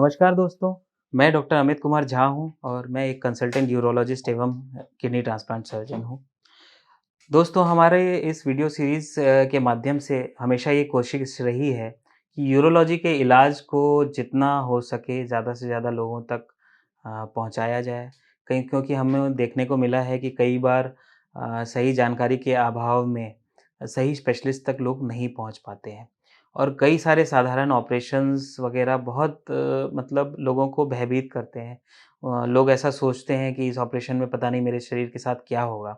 नमस्कार दोस्तों, मैं डॉक्टर अमित कुमार झा हूँ और मैं एक कंसल्टेंट यूरोलॉजिस्ट एवं किडनी ट्रांसप्लांट सर्जन हूँ। दोस्तों, हमारे इस वीडियो सीरीज़ के माध्यम से हमेशा ये कोशिश रही है कि यूरोलॉजी के इलाज को जितना हो सके ज़्यादा से ज़्यादा लोगों तक पहुँचाया जाए। कहीं क्योंकि हमें देखने को मिला है कि कई बार सही जानकारी के अभाव में सही स्पेशलिस्ट तक लोग नहीं पहुँच पाते हैं और कई सारे साधारण ऑपरेशंस वग़ैरह बहुत मतलब लोगों को भयभीत करते हैं। लोग ऐसा सोचते हैं कि इस ऑपरेशन में पता नहीं मेरे शरीर के साथ क्या होगा।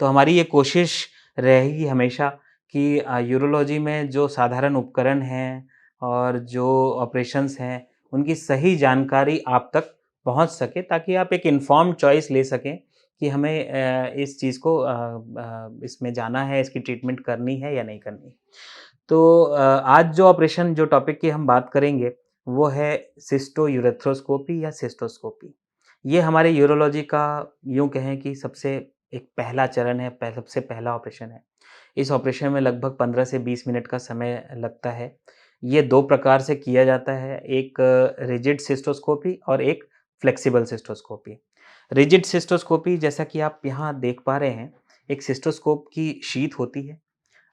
तो हमारी ये कोशिश रहेगी हमेशा कि यूरोलॉजी में जो साधारण उपकरण हैं और जो ऑपरेशंस हैं, उनकी सही जानकारी आप तक पहुंच सके ताकि आप एक इन्फॉर्म्ड चॉइस ले सकें कि हमें इस चीज़ को इसमें जाना है, इसकी ट्रीटमेंट करनी है या नहीं करनी। तो आज जो ऑपरेशन जो टॉपिक की हम बात करेंगे, वो है सिस्टोयूरेथ्रोस्कोपी या सिस्टोस्कोपी। ये हमारे यूरोलॉजी का यूँ कहें कि सबसे एक पहला चरण है, सबसे पहला ऑपरेशन है। इस ऑपरेशन में लगभग 15 से 20 मिनट का समय लगता है। ये 2 प्रकार से किया जाता है, एक रिजिड सिस्टोस्कोपी और एक फ्लेक्सिबल सिस्टोस्कोपी। रिजिड सिस्टोस्कोपी जैसा कि आप यहाँ देख पा रहे हैं, एक सिस्टोस्कोप की शीथ होती है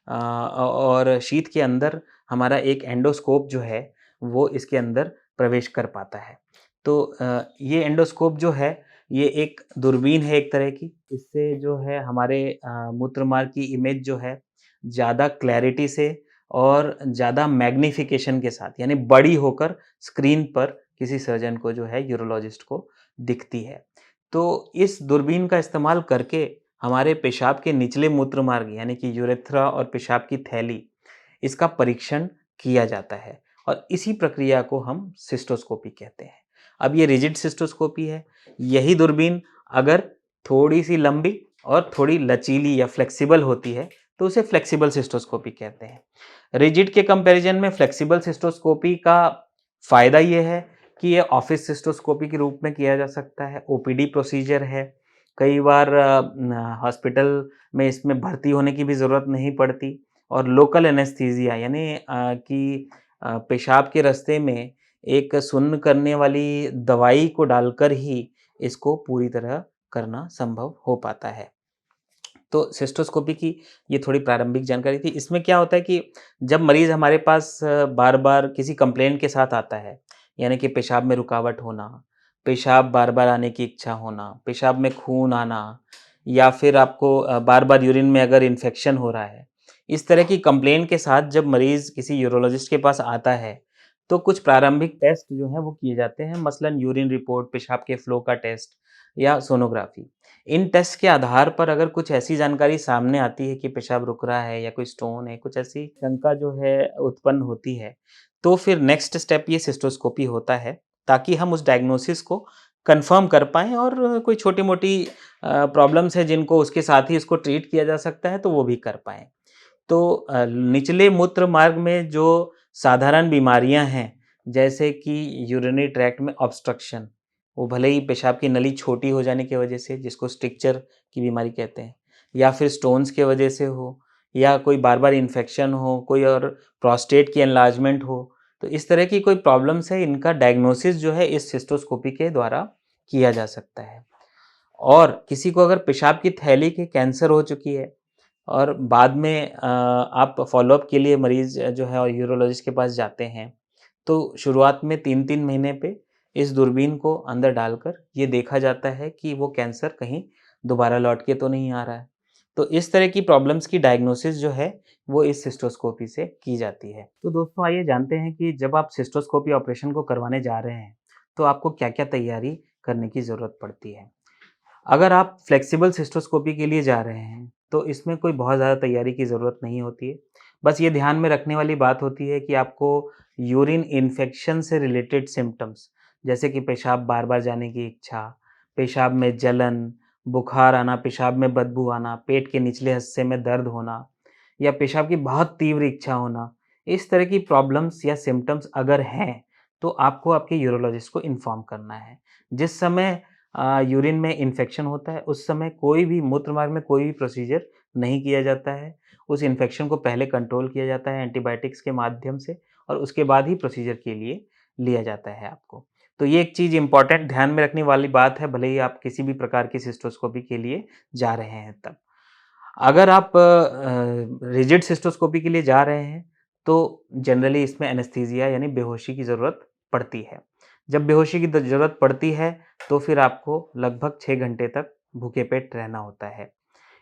और शीथ के अंदर हमारा एक एंडोस्कोप जो है, वो इसके अंदर प्रवेश कर पाता है। तो ये एंडोस्कोप जो है, ये एक दूरबीन है एक तरह की। इससे जो है हमारे मूत्र मार्ग की इमेज जो है, ज़्यादा क्लैरिटी से और ज़्यादा मैग्निफिकेशन के साथ यानी बड़ी होकर स्क्रीन पर किसी सर्जन को जो है यूरोलॉजिस्ट को दिखती है। तो इस दूरबीन का इस्तेमाल करके हमारे पेशाब के निचले मूत्र मार्ग यानी कि यूरेथ्रा और पेशाब की थैली, इसका परीक्षण किया जाता है और इसी प्रक्रिया को हम सिस्टोस्कोपी कहते हैं। अब ये रिजिड सिस्टोस्कोपी है। यही दूरबीन अगर थोड़ी-सी लंबी और थोड़ी लचीली या फ्लेक्सिबल होती है, तो उसे फ्लेक्सिबल सिस्टोस्कोपी कहते हैं। रिजिड के कंपैरिजन में फ्लेक्सिबल सिस्टोस्कोपी का फ़ायदा ये है कि ये ऑफ़िस सिस्टोस्कोपी के रूप में किया जा सकता है, ओपीडी प्रोसीजर है। कई बार हॉस्पिटल में इसमें भर्ती होने की भी ज़रूरत नहीं पड़ती और लोकल एनेस्थीसिया यानी कि पेशाब के रास्ते में एक सुन्न करने वाली दवाई को डालकर ही इसको पूरी तरह करना संभव हो पाता है। तो सिस्टोस्कोपी की ये थोड़ी प्रारंभिक जानकारी थी। इसमें क्या होता है कि जब मरीज़ हमारे पास बार-बार किसी कंप्लेंट के साथ आता है, यानी कि पेशाब में रुकावट होना, पेशाब बार-बार आने की इच्छा होना, पेशाब में खून आना या फिर आपको बार-बार यूरिन में अगर इन्फेक्शन हो रहा है, इस तरह की कंप्लेंट के साथ जब मरीज़ किसी यूरोलॉजिस्ट के पास आता है, तो कुछ प्रारंभिक टेस्ट जो हैं वो किए जाते हैं, मसलन यूरिन रिपोर्ट, पेशाब के फ्लो का टेस्ट या सोनोग्राफी। इन टेस्ट के आधार पर अगर कुछ ऐसी जानकारी सामने आती है कि पेशाब रुक रहा है या कोई स्टोन है, कुछ ऐसी शंका जो है उत्पन्न होती है, तो फिर नेक्स्ट स्टेप ये सिस्टोस्कोपी होता है, ताकि हम उस डायग्नोसिस को कन्फर्म कर पाएँ और कोई छोटी-मोटी प्रॉब्लम्स हैं जिनको उसके साथ ही इसको ट्रीट किया जा सकता है, तो वो भी कर पाएँ। तो निचले मूत्र मार्ग में जो साधारण बीमारियां हैं, जैसे कि यूरिनरी ट्रैक्ट में ऑब्स्ट्रक्शन, वो भले ही पेशाब की नली छोटी हो जाने की वजह से, जिसको स्ट्रिक्चर की बीमारी कहते हैं, या फिर स्टोन्स की वजह से हो, या कोई बार-बार इन्फेक्शन हो, कोई और प्रोस्टेट की एनलार्जमेंट हो, तो इस तरह की कोई प्रॉब्लम्स है, इनका डायग्नोसिस जो है इस सिस्टोस्कोपी के द्वारा किया जा सकता है। और किसी को अगर पेशाब की थैली की कैंसर हो चुकी है और बाद में आप फ़ॉलो-अप के लिए मरीज़ जो है यूरोलॉजिस्ट के पास जाते हैं, तो शुरुआत में 3-3 महीने पे इस दूरबीन को अंदर डालकर ये देखा जाता है कि वो कैंसर कहीं दोबारा लौट के तो नहीं आ रहा है। तो इस तरह की प्रॉब्लम्स की डायग्नोसिस जो है, वो इस सिस्टोस्कोपी से की जाती है। तो दोस्तों आइए जानते हैं कि जब आप सिस्टोस्कोपी ऑपरेशन को करवाने जा रहे हैं, तो आपको क्या-क्या तैयारी करने की ज़रूरत पड़ती है। अगर आप फ्लेक्सिबल सिस्टोस्कोपी के लिए जा रहे हैं, तो इसमें कोई बहुत ज़्यादा तैयारी की ज़रूरत नहीं होती है। बस ये ध्यान में रखने वाली बात होती है कि आपको यूरिन इन्फेक्शन से रिलेटेड सिम्पटम्स, जैसे कि पेशाब बार-बार जाने की इच्छा, पेशाब में जलन, बुखार आना, पेशाब में बदबू आना, पेट के निचले हिस्से में दर्द होना या पेशाब की बहुत तीव्र इच्छा होना, इस तरह की प्रॉब्लम्स या सिम्पटम्स अगर हैं, तो आपको आपके यूरोलॉजिस्ट को इन्फॉर्म करना है। जिस समय यूरिन में इन्फेक्शन होता है, उस समय कोई भी मूत्र मार्ग में कोई भी प्रोसीजर नहीं किया जाता है। उस इन्फेक्शन को पहले कंट्रोल किया जाता है एंटीबायोटिक्स के माध्यम से और उसके बाद ही प्रोसीजर के लिए लिया जाता है आपको। तो ये एक चीज़ इम्पोर्टेंट ध्यान में रखने वाली बात है, भले ही आप किसी भी प्रकार की सिस्टोस्कोपी के लिए जा रहे हैं तब। अगर आप रिजिड सिस्टोस्कोपी के लिए जा रहे हैं, तो जनरली इसमें एनेस्थीसिया यानी बेहोशी की ज़रूरत पड़ती है। जब बेहोशी की ज़रूरत पड़ती है, तो फिर आपको लगभग 6 घंटे तक भूखे पेट रहना होता है।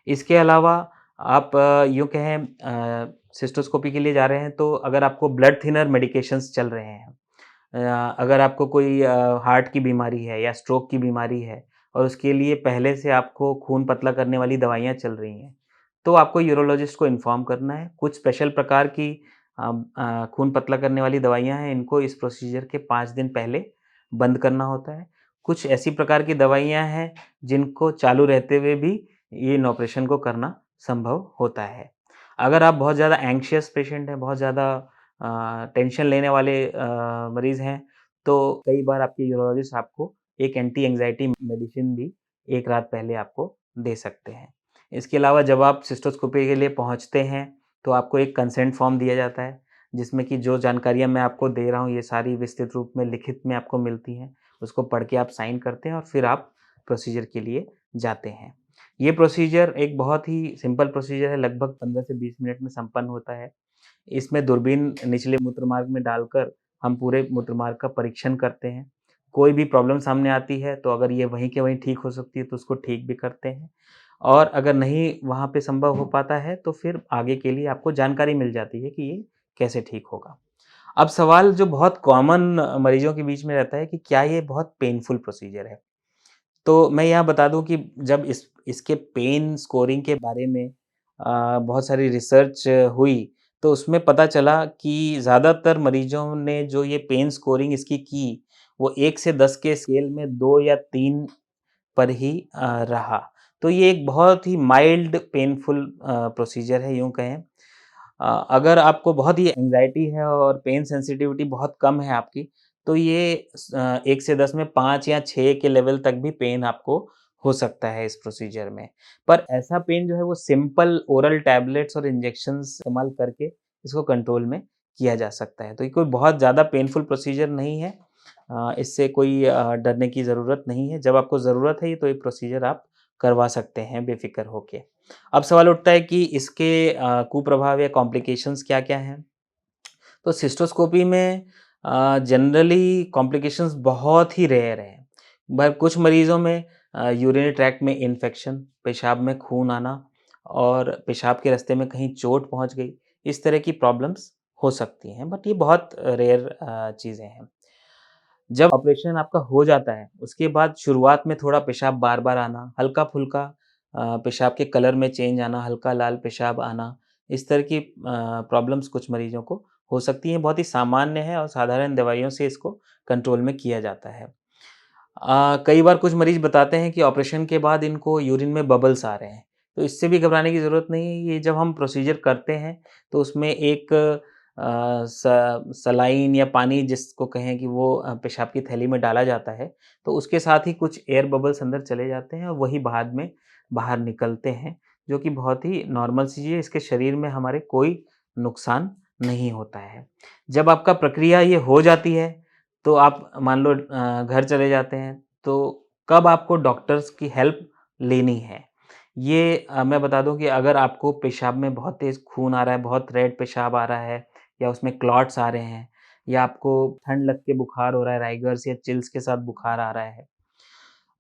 इसके अलावा आप यूँ कहें सिस्टोस्कोपी के लिए जा रहे हैं, तो अगर आपको ब्लड थिनर मेडिकेशंस चल रहे हैं, अगर आपको कोई हार्ट की बीमारी है या स्ट्रोक की बीमारी है और उसके लिए पहले से आपको खून पतला करने वाली दवाइयाँ चल रही हैं, तो आपको यूरोलॉजिस्ट को इन्फॉर्म करना है। कुछ स्पेशल प्रकार की खून पतला करने वाली दवाइयाँ हैं, इनको इस प्रोसीजर के 5 दिन पहले बंद करना होता है। कुछ ऐसी प्रकार की दवाइयाँ हैं, जिनको चालू रहते हुए भी इन ऑपरेशन को करना संभव होता है। अगर आप बहुत ज़्यादा एंग्ज़ियस पेशेंट हैं, बहुत ज़्यादा टेंशन लेने वाले मरीज़ हैं, तो कई बार आपके यूरोलॉजिस्ट आपको एक एंटी एंग्ज़ायटी मेडिसिन भी 1 रात पहले आपको दे सकते हैं। इसके अलावा जब आप सिस्टोस्कोपी के लिए पहुँचते हैं, तो आपको एक कंसेंट फॉर्म दिया जाता है, जिसमें कि जो जानकारियाँ मैं आपको दे रहा हूँ, ये सारी विस्तृत रूप में लिखित में आपको मिलती हैं। उसको पढ़ के आप साइन करते हैं और फिर आप प्रोसीजर के लिए जाते हैं। ये प्रोसीजर एक बहुत ही सिंपल प्रोसीजर है, लगभग 15 से 20 मिनट में संपन्न होता है। इसमें दूरबीन निचले मूत्रमार्ग में डालकर हम पूरे मूत्रमार्ग का परीक्षण करते हैं। कोई भी प्रॉब्लम सामने आती है, तो अगर ये वहीं के वहीं ठीक हो सकती है, तो उसको ठीक भी करते हैं और अगर नहीं वहाँ पे संभव हो पाता है, तो फिर आगे के लिए आपको जानकारी मिल जाती है कि ये कैसे ठीक होगा। अब सवाल जो बहुत कॉमन मरीज़ों के बीच में रहता है कि क्या ये बहुत पेनफुल प्रोसीजर है? तो मैं यहाँ बता दूँ कि जब इसके पेन स्कोरिंग के बारे में बहुत सारी रिसर्च हुई, तो उसमें पता चला कि ज़्यादातर मरीज़ों ने जो ये पेन स्कोरिंग इसकी की, वो 1 से 10 के स्केल में 2 या 3 पर ही रहा। तो ये एक बहुत ही माइल्ड पेनफुल प्रोसीजर है यूँ कहें। अगर आपको बहुत ही एंग्ज़ायटी है और पेन सेंसिटिविटी बहुत कम है आपकी, तो ये 1 से 10 में 5 या 6 के लेवल तक भी पेन आपको हो सकता है इस प्रोसीजर में। पर ऐसा पेन जो है वो सिंपल ओरल टैबलेट्स और इंजेक्शंस इस्तेमाल करके इसको कंट्रोल में किया जा सकता है। तो ये कोई बहुत ज़्यादा पेनफुल प्रोसीजर नहीं है। इससे कोई डरने की ज़रूरत नहीं है। जब आपको ज़रूरत है तो ये प्रोसीजर आप करवा सकते हैं बेफ़िक्र होके। अब सवाल उठता है कि इसके कुप्रभाव या कॉम्प्लिकेशंस क्या-क्या हैं? तो सिस्टोस्कोपी में जनरली कॉम्प्लिकेशंस बहुत ही रेयर हैं। पर कुछ मरीज़ों में यूरिनरी ट्रैक्ट में इन्फेक्शन, पेशाब में खून आना और पेशाब के रास्ते में कहीं चोट पहुँच गई, इस तरह की प्रॉब्लम्स हो सकती हैं, बट ये बहुत रेयर चीज़ें हैं। जब ऑपरेशन आपका हो जाता है, उसके बाद शुरुआत में थोड़ा पेशाब बार-बार आना, हल्का-फुल्का पेशाब के कलर में चेंज आना, हल्का लाल पेशाब आना, इस तरह की प्रॉब्लम्स कुछ मरीज़ों को हो सकती हैं। बहुत ही सामान्य है और साधारण दवाइयों से इसको कंट्रोल में किया जाता है। कई बार कुछ मरीज़ बताते हैं कि ऑपरेशन के बाद इनको यूरिन में बबल्स आ रहे हैं, तो इससे भी घबराने की ज़रूरत नहीं है। ये जब हम प्रोसीजर करते हैं, तो उसमें एक सलाइन या पानी जिसको कहें कि वो पेशाब की थैली में डाला जाता है, तो उसके साथ ही कुछ एयर बबल्स अंदर चले जाते हैं और वही बाद में बाहर निकलते हैं, जो कि बहुत ही नॉर्मल सी चीज़ है। इसके शरीर में हमारे कोई नुकसान नहीं होता है। जब आपका प्रक्रिया ये हो जाती है, तो आप मान लो घर चले जाते हैं, तो कब आपको डॉक्टर्स की हेल्प लेनी है? ये मैं बता दूँ कि अगर आपको पेशाब में बहुत तेज़ खून आ रहा है, बहुत रेड पेशाब आ रहा है या उसमें क्लॉट्स आ रहे हैं या आपको ठंड लग के बुखार हो रहा है, राइगर्स या चिल्स के साथ बुखार आ रहा है,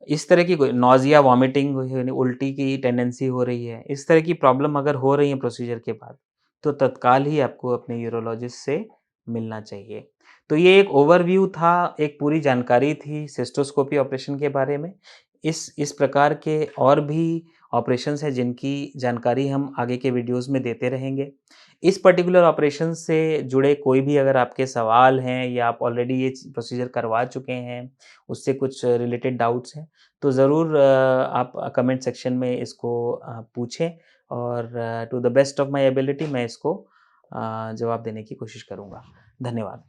इस तरह की कोई नौज़िया, वॉमिटिंग उल्टी की टेंडेंसी हो रही है, इस तरह की प्रॉब्लम अगर हो रही है प्रोसीजर के बाद, तो तत्काल ही आपको अपने यूरोलॉजिस्ट से मिलना चाहिए। तो ये एक ओवरव्यू था, एक पूरी जानकारी थी सिस्टोस्कोपी ऑपरेशन के बारे में। इस प्रकार के और भी ऑपरेशंस हैं जिनकी जानकारी हम आगे के वीडियोज़ में देते रहेंगे। इस पर्टिकुलर ऑपरेशन से जुड़े कोई भी अगर आपके सवाल हैं या आप ऑलरेडी ये प्रोसीजर करवा चुके हैं, उससे कुछ रिलेटेड डाउट्स हैं, तो ज़रूर आप कमेंट सेक्शन में इसको पूछें और to the best of my ability मैं इसको जवाब देने की कोशिश करूँगा। धन्यवाद।